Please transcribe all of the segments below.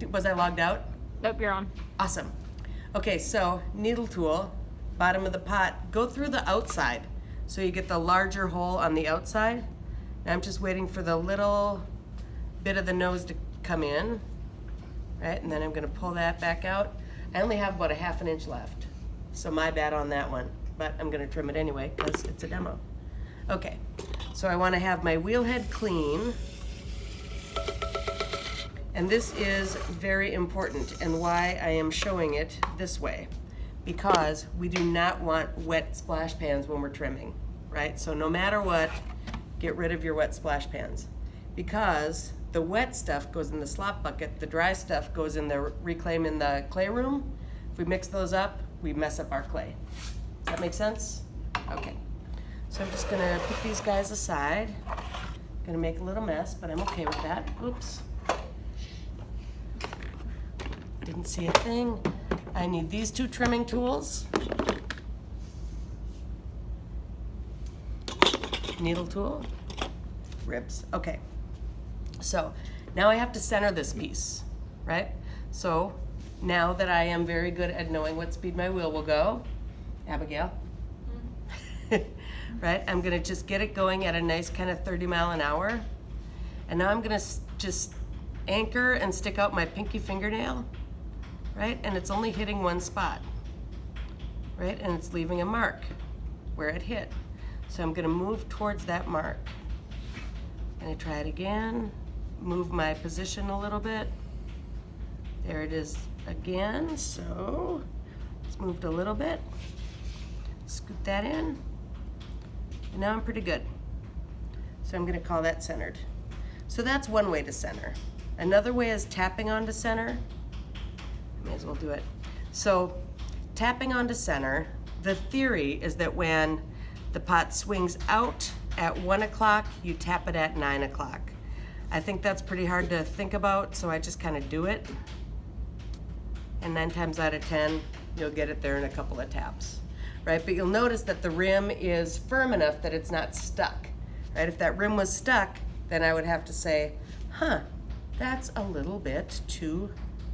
Was I logged out? Nope, you're on. Awesome. Okay, so needle tool, bottom of the pot, go through the outside. So you get the larger hole on the outside. Now I'm just waiting for the little bit of the nose to come in, right? And then I'm gonna pull that back out. I only have about a 1/2 inch left. So my bad on that one, but I'm gonna trim it anyway because it's a demo. Okay, so I wanna have my wheel head clean. And this is very important and why I am showing it this way, because we do not want wet splash pans when we're trimming, right? So no matter what, get rid of your wet splash pans, because the wet stuff goes in the slop bucket, the dry stuff goes in the reclaim in the clay room. If we mix those up, we mess up our clay. Does that make sense? Okay. So I'm just gonna put these guys aside. Gonna make a little mess, but I'm okay with that. Oops. Didn't see a thing. I need these 2 trimming tools. Needle tool, ribs, okay. So now I have to center this piece, right? So now that I am very good at knowing what speed my wheel will go, Abigail, right? I'm gonna just get it going at a nice kind of 30 mile an hour. And now I'm gonna just anchor and stick out my pinky fingernail, right? And it's only hitting one spot, right? And it's leaving a mark where it hit. So I'm gonna move towards that mark. And I try it again, move my position a little bit. There it is again, so it's moved a little bit. Scoot that in, and now I'm pretty good. So I'm gonna call that centered. So that's one way to center. Another way is tapping onto center. May as well do it. So tapping onto center, the theory is that when the pot swings out at 1 o'clock, you tap it at 9 o'clock. I think that's pretty hard to think about, so I just kind of do it. And 9 times out of 10, you'll get it there in a couple of taps, right? But you'll notice that the rim is firm enough that it's not stuck, right? If that rim was stuck, then I would have to say, that's a little bit too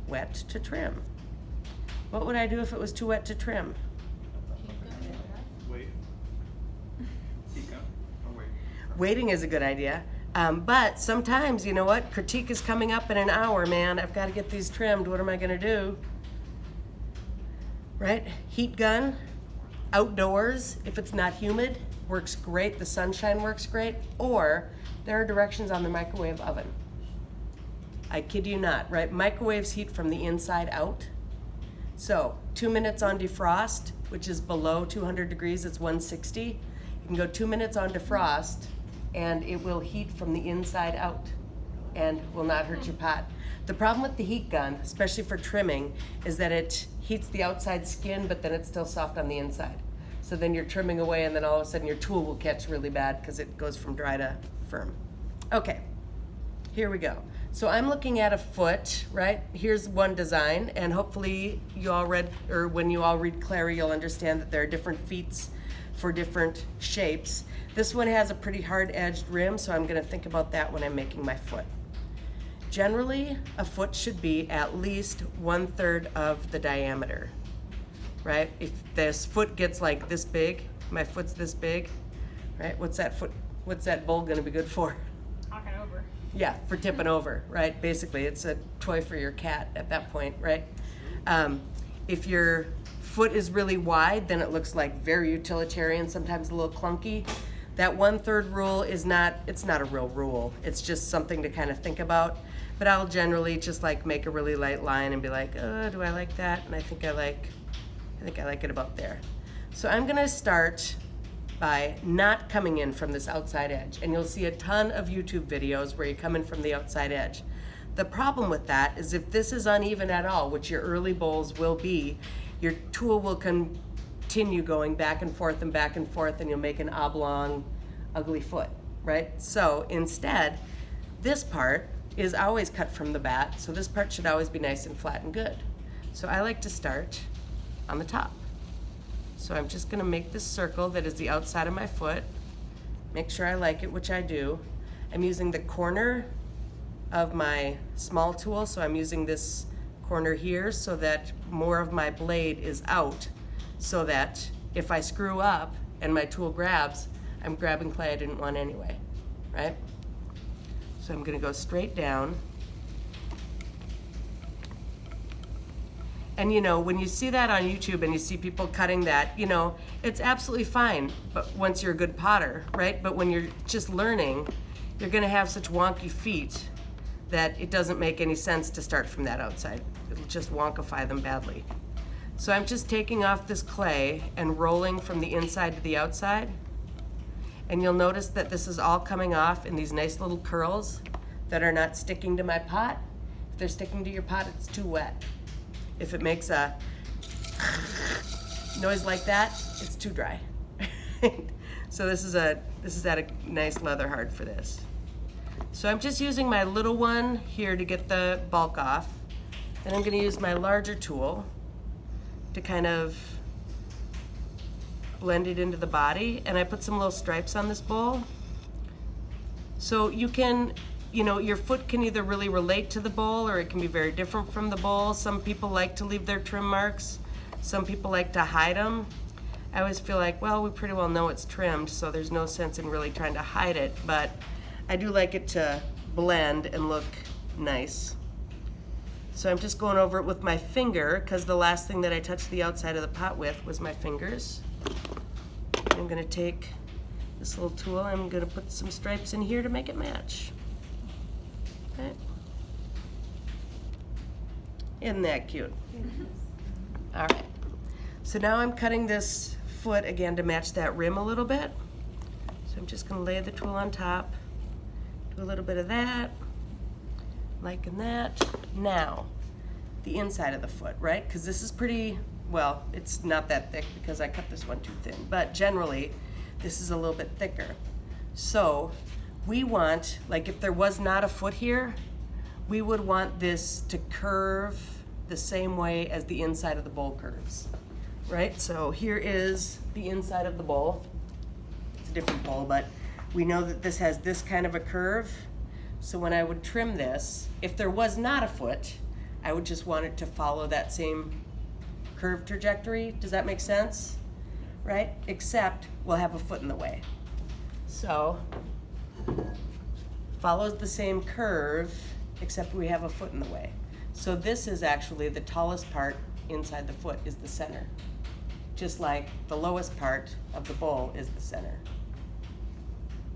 wet to trim. What would I do if it was too wet to trim? Wait. Keep going. Or wait. Waiting is a good idea. But sometimes, you know what? Critique is coming up in an hour, man. I've got to get these trimmed. What am I going to do? Right? Heat gun, outdoors, if it's not humid, works great. The sunshine works great. Or there are directions on the microwave oven. I kid you not, right? Microwaves heat from the inside out. So 2 minutes on defrost, which is below 200 degrees, it's 160. You can go 2 minutes on defrost and it will heat from the inside out and will not hurt your pot. The problem with the heat gun, especially for trimming, is that it heats the outside skin, but then it's still soft on the inside. So then you're trimming away and then all of a sudden your tool will catch really bad because it goes from dry to firm. Okay, here we go. So I'm looking at a foot, right? Here's one design, and hopefully you all read, or when you all read Clary, you'll understand that there are different feet for different shapes. This one has a pretty hard-edged rim, so I'm gonna think about that when I'm making my foot. Generally, a foot should be at least 1/3 of the diameter, right? If this foot gets like this big, my foot's this big, right? What's that bowl gonna be good for? Knocking over. Yeah, for tipping over, right? Basically, it's a toy for your cat at that point, right? If your foot is really wide, then it looks like very utilitarian, sometimes a little clunky. That 1/3 rule it's not a real rule. It's just something to kind of think about. But I'll generally just like make a really light line and be like, oh, do I like that? And I think I like it about there. So I'm gonna start by not coming in from this outside edge. And you'll see a ton of YouTube videos where you come in from the outside edge. The problem with that is if this is uneven at all, which your early bowls will be, your tool will continue going back and forth, and you'll make an oblong, ugly foot, right? So instead, this part is always cut from the bat, so this part should always be nice and flat and good. So I like to start on the top. So I'm just gonna make this circle that is the outside of my foot, make sure I like it, which I do. I'm using the corner of my small tool, so I'm using this corner here so that more of my blade is out, so that if I screw up and my tool grabs, I'm grabbing clay I didn't want anyway, right? So I'm gonna go straight down. And you know, when you see that on YouTube and you see people cutting that, you know, it's absolutely fine, but once you're a good potter, right? But when you're just learning, you're gonna have such wonky feet that it doesn't make any sense to start from that outside. It'll just wonkify them badly. So I'm just taking off this clay and rolling from the inside to the outside. And you'll notice that this is all coming off in these nice little curls that are not sticking to my pot. If they're sticking to your pot, it's too wet. If it makes a noise like that, it's too dry. So this is at a nice leather hard for this. So I'm just using my little one here to get the bulk off. Then I'm gonna use my larger tool to kind of blend it into the body. And I put some little stripes on this bowl. So you can, you know, your foot can either really relate to the bowl or it can be very different from the bowl. Some people like to leave their trim marks. Some people like to hide them. I always feel like, well, we pretty well know it's trimmed, so there's no sense in really trying to hide it, but I do like it to blend and look nice. So I'm just going over it with my finger, because the last thing that I touched the outside of the pot with was my fingers. I'm gonna take this little tool, I'm gonna put some stripes in here to make it match. Okay. Isn't that cute? All right. So now I'm cutting this foot again to match that rim a little bit. So I'm just gonna lay the tool on top, do a little bit of that, liking that. Now, the inside of the foot, right? Because this is pretty, well, it's not that thick because I cut this one too thin, but generally, this is a little bit thicker. So we want, like if there was not a foot here, we would want this to curve the same way as the inside of the bowl curves, right? So here is the inside of the bowl. It's a different bowl, but we know that this has this kind of a curve. So when I would trim this, if there was not a foot, I would just want it to follow that same curve trajectory. Does that make sense? Right? Except we'll have a foot in the way. So follows the same curve, except we have a foot in the way. So this is actually the tallest part inside the foot is the center. Just like the lowest part of the bowl is the center.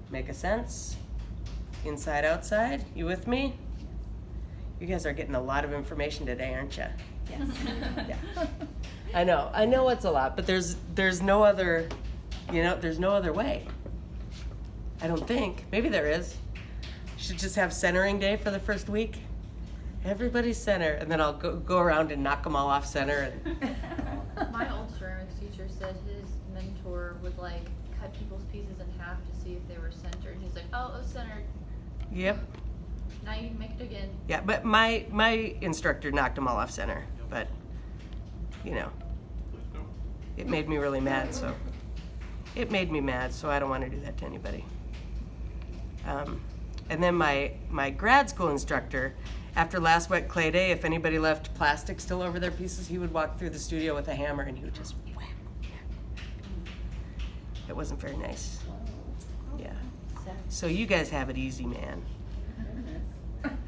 Make a sense? Inside, outside, you with me? You guys are getting a lot of information today, aren't you? Yes. Yeah. I know it's a lot, but there's no other, there's no other way. I don't think. Maybe there is. Should just have centering day for the first week. Everybody center, and then I'll go around and knock them all off center. And My old ceramics teacher said his mentor would like cut people's pieces in half to see if they were centered. He's like, oh, it was centered. Yep. Now you can make it again. Yeah, but my instructor knocked them all off center, but it made me really mad. So it made me mad. So I don't want to do that to anybody. And then my grad school instructor, after last wet clay day, if anybody left plastic still over their pieces, he would walk through the studio with a hammer and he would just whack. It wasn't very nice. Yeah. So you guys have it easy, man.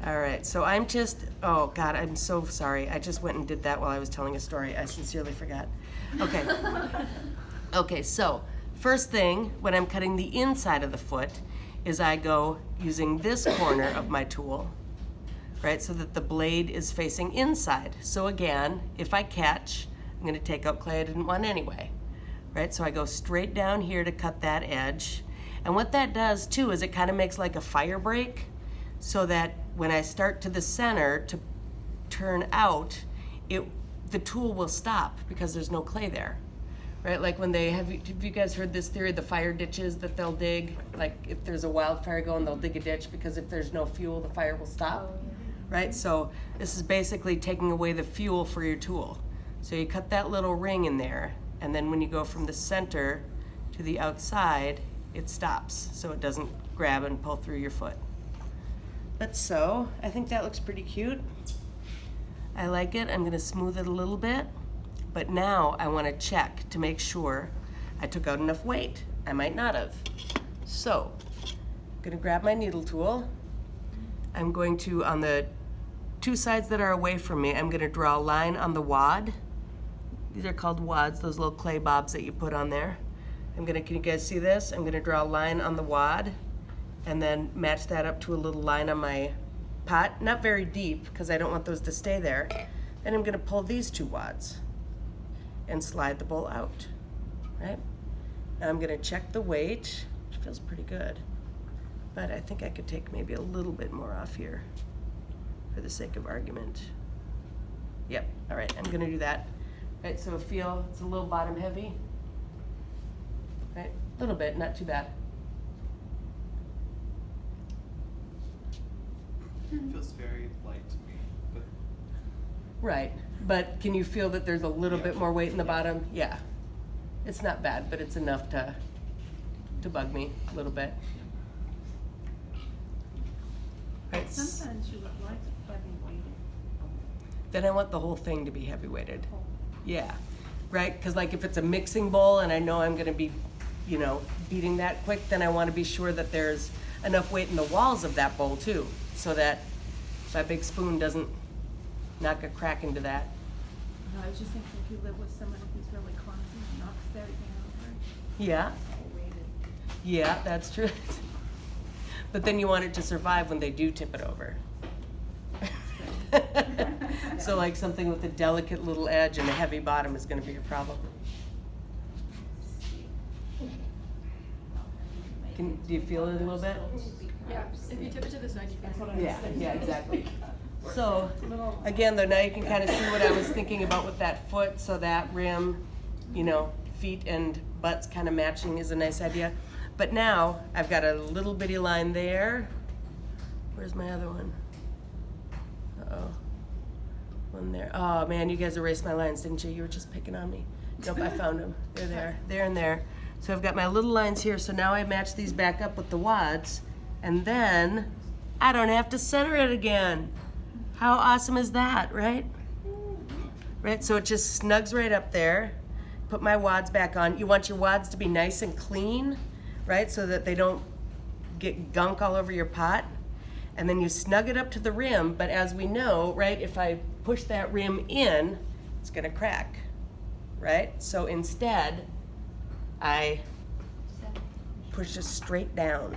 All right, so I'm just, oh God, I'm so sorry. I just went and did that while I was telling a story. I sincerely forgot. Okay. Okay, so first thing when I'm cutting the inside of the foot is I go using this corner of my tool, right, so that the blade is facing inside. So again, if I catch, I'm gonna take out clay I didn't want anyway, right? So I go straight down here to cut that edge. And what that does too is it kind of makes like a fire break, so that when I start to the center to turn out, the tool will stop because there's no clay there. Right, like when have you guys heard this theory, the fire ditches that they'll dig? Like if there's a wildfire going, they'll dig a ditch because if there's no fuel, the fire will stop. Oh, yeah. Right, so this is basically taking away the fuel for your tool. So you cut that little ring in there, and then when you go from the center to the outside, it stops, so it doesn't grab and pull through your foot. But so, I think that looks pretty cute. I like it. I'm gonna smooth it a little bit. But now I wanna check to make sure I took out enough weight. I might not have. So, I'm gonna grab my needle tool. I'm going to, on the two sides that are away from me, I'm gonna draw a line on the wad. These are called wads, those little clay bobs that you put on there. Can you guys see this? I'm gonna draw a line on the wad and then match that up to a little line on my pot. Not very deep, because I don't want those to stay there. Then I'm gonna pull these two wads and slide the bowl out, right? And I'm gonna check the weight, which feels pretty good. But I think I could take maybe a little bit more off here for the sake of argument. Yep, all right, I'm gonna do that. Right, so feel it's a little bottom heavy. Right, a little bit, not too bad. It feels very light to me, but Right, but can you feel that there's a little Yeah. bit more weight in the bottom? Yeah. It's not bad, but it's enough to bug me a little bit. Right, Sometimes you would like it heavy weighted. then I want the whole thing to be heavy weighted. Yeah, right, because like if it's a mixing bowl and I know I'm gonna be, beating that quick, then I wanna be sure that there's enough weight in the walls of that bowl too, so that my big spoon doesn't knock a crack into that. No, I was just thinking if you live with someone who's really clumsy and knocks that down, Yeah, or weighted. yeah, that's true. But then you want it to survive when they do tip it over. So like something with a delicate little edge and a heavy bottom is gonna be a problem. Do you feel it a little bit? Yeah, if you tip it to the side, you can. Yeah, exactly. So, again though, now you can kind of see what I was thinking about with that foot, so that rim, feet and butts kind of matching is a nice idea. But now, I've got a little bitty line there. Where's my other one? Uh-oh. One there. Oh man, you guys erased my lines, didn't you? You were just picking on me. Nope, I found them. They're there. There and there. So I've got my little lines here, so now I match these back up with the wads, and then I don't have to center it again. How awesome is that, right? Right, so it just snugs right up there. Put my wads back on. You want your wads to be nice and clean, right? So that they don't get gunk all over your pot. And then you snug it up to the rim, but as we know, right, if I push that rim in, it's gonna crack, right? So instead, I push it straight down.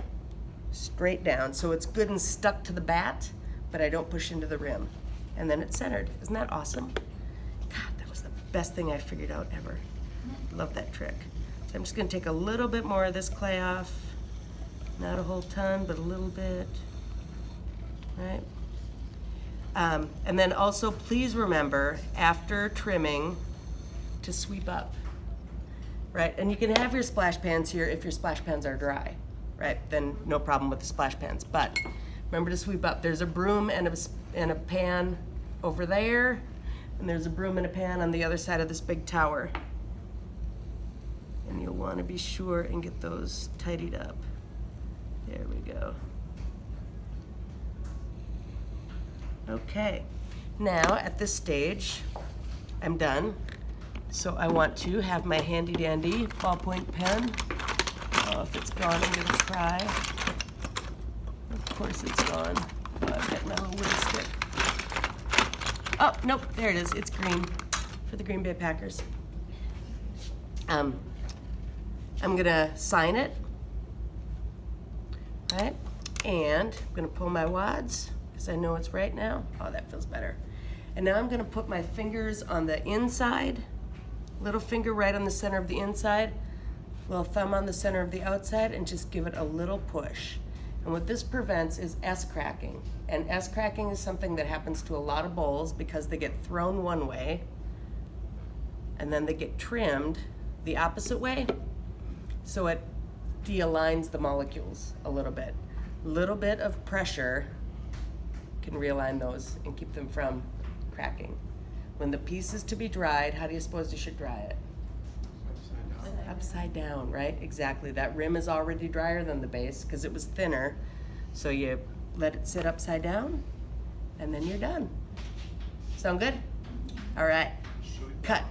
So it's good and stuck to the bat, but I don't push into the rim. And then it's centered. Isn't that awesome? God, that was the best thing I figured out ever. Love that trick. So I'm just gonna take a little bit more of this clay off. Not a whole ton, but a little bit. Right? And then also please remember, after trimming, to sweep up. Right? And you can have your splash pans here if your splash pans are dry. Right? Then no problem with the splash pans. But remember to sweep up. There's a broom and a pan over there, and there's a broom and a pan on the other side of this big tower. And you'll want to be sure and get those tidied up. There we go. Okay, now at this stage, I'm done. So I want to have my handy dandy ballpoint pen. Oh, if it's gone, I'm gonna cry. Of course it's gone. Oh, I've got my little wood stick. Oh, nope, there it is. It's green for the Green Bay Packers. I'm gonna sign it, right? And I'm gonna pull my wads, because I know it's right now. Oh, that feels better. And now I'm gonna put my fingers on the inside, little finger right on the center of the inside, little thumb on the center of the outside, and just give it a little push. And what this prevents is S-cracking. And S-cracking is something that happens to a lot of bowls because they get thrown one way, and then they get trimmed the opposite way. So it de-aligns the molecules a little bit. Little bit of pressure can realign those and keep them from cracking. When the piece is to be dried, how do you suppose you should dry it? upside down. Upside down, right? Exactly. That rim is already drier than the base because it was thinner. So you let it sit upside down, and then you're done. Sound good? All right, cut.